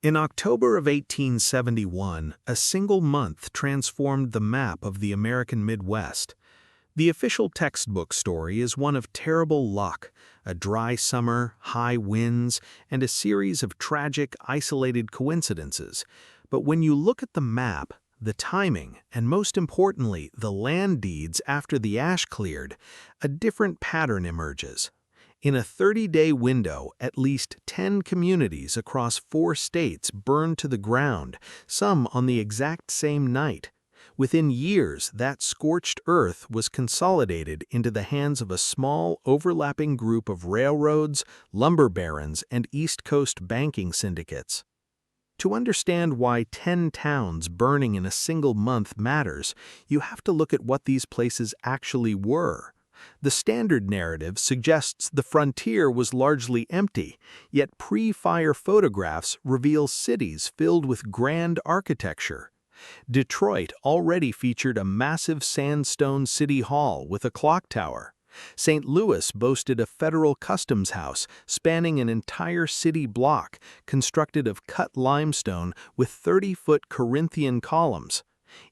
In October of 1871, a single month transformed the map of the American Midwest. The official textbook story is one of terrible luck, a dry summer, high winds, and a series of tragic, isolated coincidences. But when you look at the map, the timing, and most importantly, the land deeds after the ash cleared, a different pattern emerges. In a 30-day window, at least 10 communities across 4 states burned to the ground, some on the exact same night. Within years, that scorched earth was consolidated into the hands of a small, overlapping group of railroads, lumber barons, and East Coast banking syndicates. To understand why 10 towns burning in a single month matters, you have to look at what these places actually were. The standard narrative suggests the frontier was largely empty, yet pre-fire photographs reveal cities filled with grand architecture. Detroit already featured a massive sandstone city hall with a clock tower. St. Louis boasted a federal customs house spanning an entire city block, constructed of cut limestone with 30-foot Corinthian columns.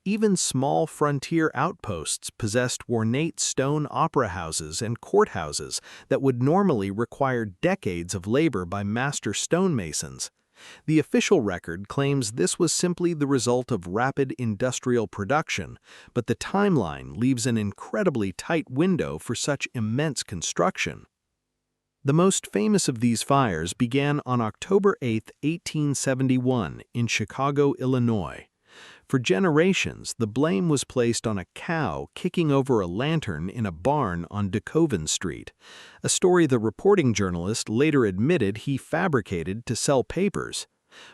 Even small frontier outposts possessed ornate stone opera houses and courthouses that would normally require decades of labor by master stonemasons. The official record claims this was simply the result of rapid industrial production, but the timeline leaves an incredibly tight window for such immense construction. The most famous of these fires began on October 8, 1871, in Chicago, Illinois. For generations, the blame was placed on a cow kicking over a lantern in a barn on DeKoven Street, a story the reporting journalist later admitted he fabricated to sell papers.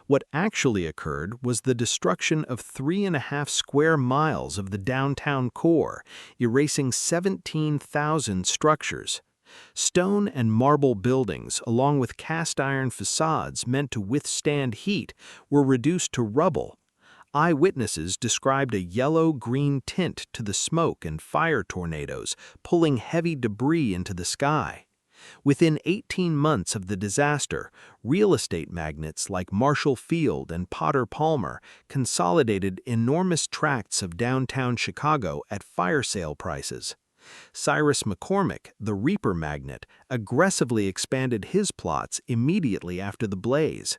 What actually occurred was the destruction of 3.5 square miles of the downtown core, erasing 17,000 structures. Stone and marble buildings, along with cast iron facades meant to withstand heat, were reduced to rubble. Eyewitnesses described a yellow-green tint to the smoke and fire tornadoes, pulling heavy debris into the sky. Within 18 months of the disaster, real estate magnates like Marshall Field and Potter Palmer consolidated enormous tracts of downtown Chicago at fire sale prices. Cyrus McCormick, the Reaper magnate, aggressively expanded his plots immediately after the blaze.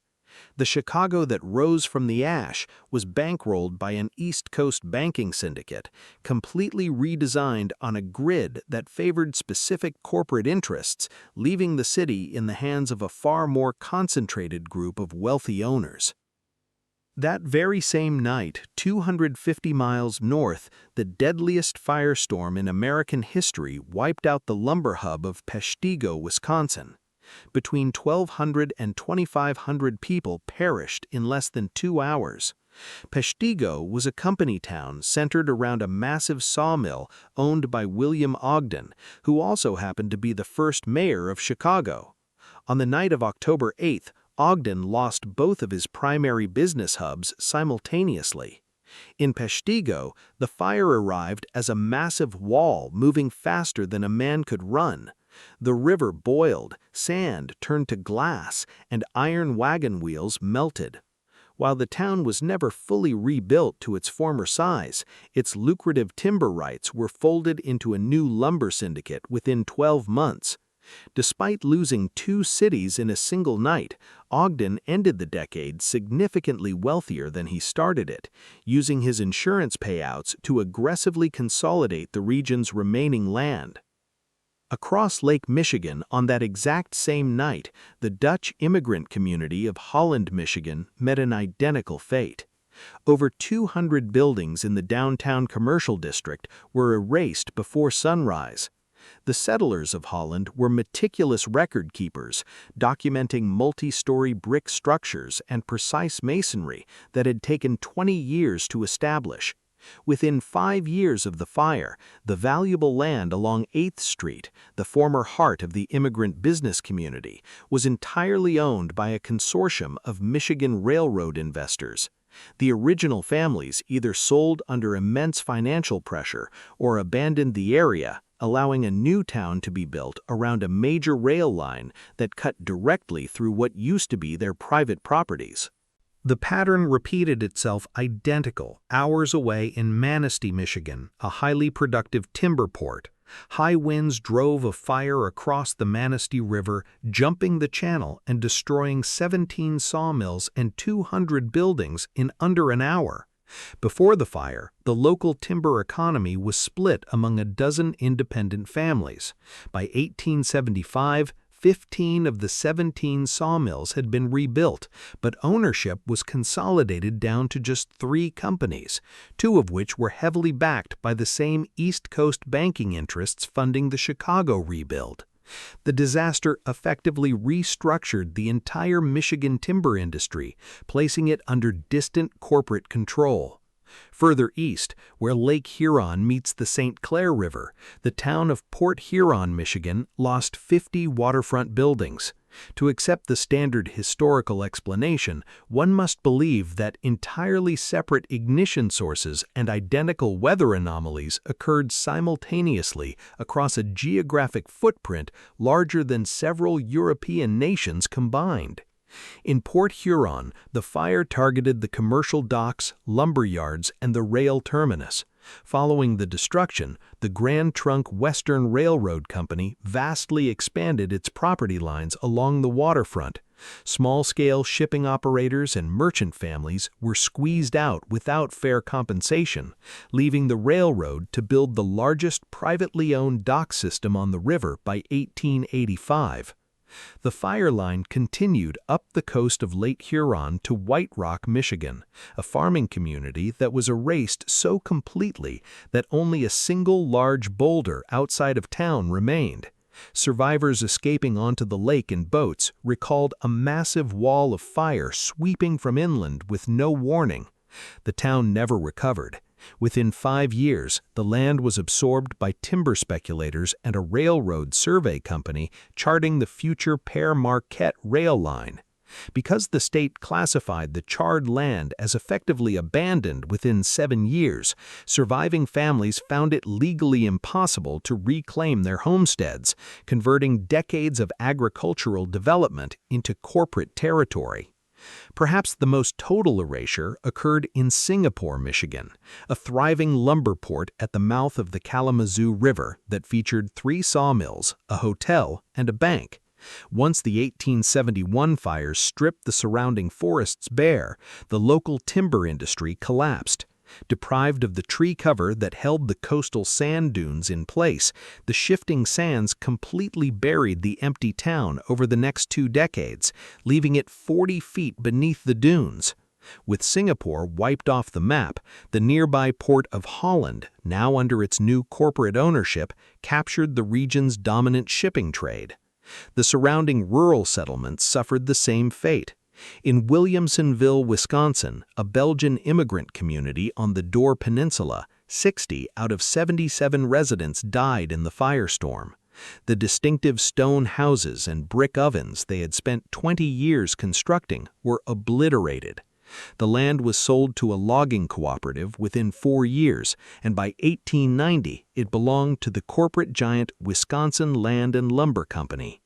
The Chicago that rose from the ash was bankrolled by an East Coast banking syndicate, completely redesigned on a grid that favored specific corporate interests, leaving the city in the hands of a far more concentrated group of wealthy owners. That very same night, 250 miles north, the deadliest firestorm in American history wiped out the lumber hub of Peshtigo, Wisconsin. Between 1,200 and 2,500 people perished in less than 2 hours. Peshtigo was a company town centered around a massive sawmill owned by William Ogden, who also happened to be the first mayor of Chicago. On the night of October 8th, Ogden lost both of his primary business hubs simultaneously. In Peshtigo, the fire arrived as a massive wall moving faster than a man could run. The river boiled, sand turned to glass, and iron wagon wheels melted. While the town was never fully rebuilt to its former size, its lucrative timber rights were folded into a new lumber syndicate within 12 months. Despite losing 2 cities in a single night, Ogden ended the decade significantly wealthier than he started it, using his insurance payouts to aggressively consolidate the region's remaining land. Across Lake Michigan on that exact same night, the Dutch immigrant community of Holland, Michigan, met an identical fate. Over 200 buildings in the downtown commercial district were erased before sunrise. The settlers of Holland were meticulous record keepers, documenting multi-story brick structures and precise masonry that had taken 20 years to establish. Within 5 years of the fire, the valuable land along 8th Street, the former heart of the immigrant business community, was entirely owned by a consortium of Michigan Railroad investors. The original families either sold under immense financial pressure or abandoned the area, allowing a new town to be built around a major rail line that cut directly through what used to be their private properties. The pattern repeated itself identical hours away in Manistee, Michigan, a highly productive timber port. High winds drove a fire across the Manistee River, jumping the channel and destroying 17 sawmills and 200 buildings in under an hour. Before the fire, the local timber economy was split among a dozen independent families. By 1875, 15 of the 17 sawmills had been rebuilt, but ownership was consolidated down to just 3 companies, 2 of which were heavily backed by the same East Coast banking interests funding the Chicago rebuild. The disaster effectively restructured the entire Michigan timber industry, placing it under distant corporate control. Further east, where Lake Huron meets the St. Clair River, the town of Port Huron, Michigan, lost 50 waterfront buildings. To accept the standard historical explanation, one must believe that entirely separate ignition sources and identical weather anomalies occurred simultaneously across a geographic footprint larger than several European nations combined. In Port Huron, the fire targeted the commercial docks, lumber yards, and the rail terminus. Following the destruction, the Grand Trunk Western Railroad Company vastly expanded its property lines along the waterfront. Small-scale shipping operators and merchant families were squeezed out without fair compensation, leaving the railroad to build the largest privately owned dock system on the river by 1885. The fire line continued up the coast of Lake Huron to White Rock, Michigan, a farming community that was erased so completely that only a single large boulder outside of town remained. Survivors escaping onto the lake in boats recalled a massive wall of fire sweeping from inland with no warning. The town never recovered. Within 5 years, the land was absorbed by timber speculators and a railroad survey company charting the future Père Marquette rail line. Because the state classified the charred land as effectively abandoned within 7 years, surviving families found it legally impossible to reclaim their homesteads, converting decades of agricultural development into corporate territory. Perhaps the most total erasure occurred in Singapore, Michigan, a thriving lumber port at the mouth of the Kalamazoo River that featured 3 sawmills, a hotel, and a bank. Once the 1871 fires stripped the surrounding forests bare, the local timber industry collapsed. Deprived of the tree cover that held the coastal sand dunes in place, the shifting sands completely buried the empty town over the next 2 decades, leaving it 40 feet beneath the dunes. With Singapore wiped off the map, the nearby port of Holland, now under its new corporate ownership, captured the region's dominant shipping trade. The surrounding rural settlements suffered the same fate. In Williamsonville, Wisconsin, a Belgian immigrant community on the Door Peninsula, 60 out of 77 residents died in the firestorm. The distinctive stone houses and brick ovens they had spent 20 years constructing were obliterated. The land was sold to a logging cooperative within 4 years, and by 1890 it belonged to the corporate giant Wisconsin Land and Lumber Company.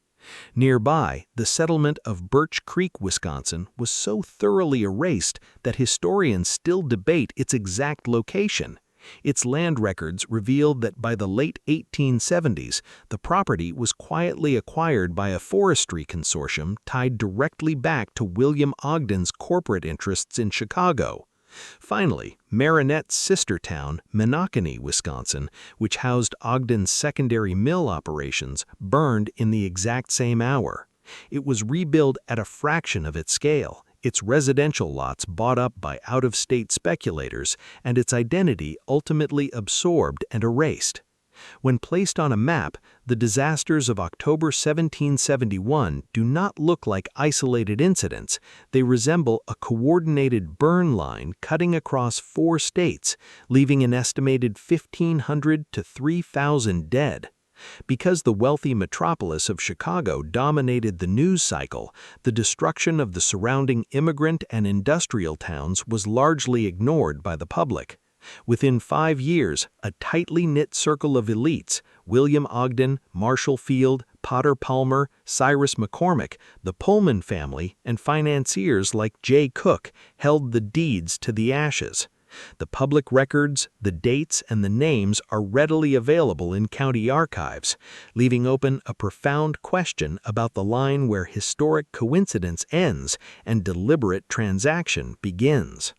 Nearby, the settlement of Birch Creek, Wisconsin, was so thoroughly erased that historians still debate its exact location. Its land records revealed that by the late 1870s, the property was quietly acquired by a forestry consortium tied directly back to William Ogden's corporate interests in Chicago. Finally, Marinette's sister town, Menominee, Wisconsin, which housed Ogden's secondary mill operations, burned in the exact same hour. It was rebuilt at a fraction of its scale, its residential lots bought up by out-of-state speculators, and its identity ultimately absorbed and erased. When placed on a map, the disasters of October 1771 do not look like isolated incidents. They resemble a coordinated burn line cutting across 4 states, leaving an estimated 1,500 to 3,000 dead. Because the wealthy metropolis of Chicago dominated the news cycle, the destruction of the surrounding immigrant and industrial towns was largely ignored by the public. Within 5 years, a tightly knit circle of elites, William Ogden, Marshall Field, Potter Palmer, Cyrus McCormick, the Pullman family, and financiers like Jay Cook held the deeds to the ashes. The public records, the dates, and the names are readily available in county archives, leaving open a profound question about the line where historic coincidence ends and deliberate transaction begins.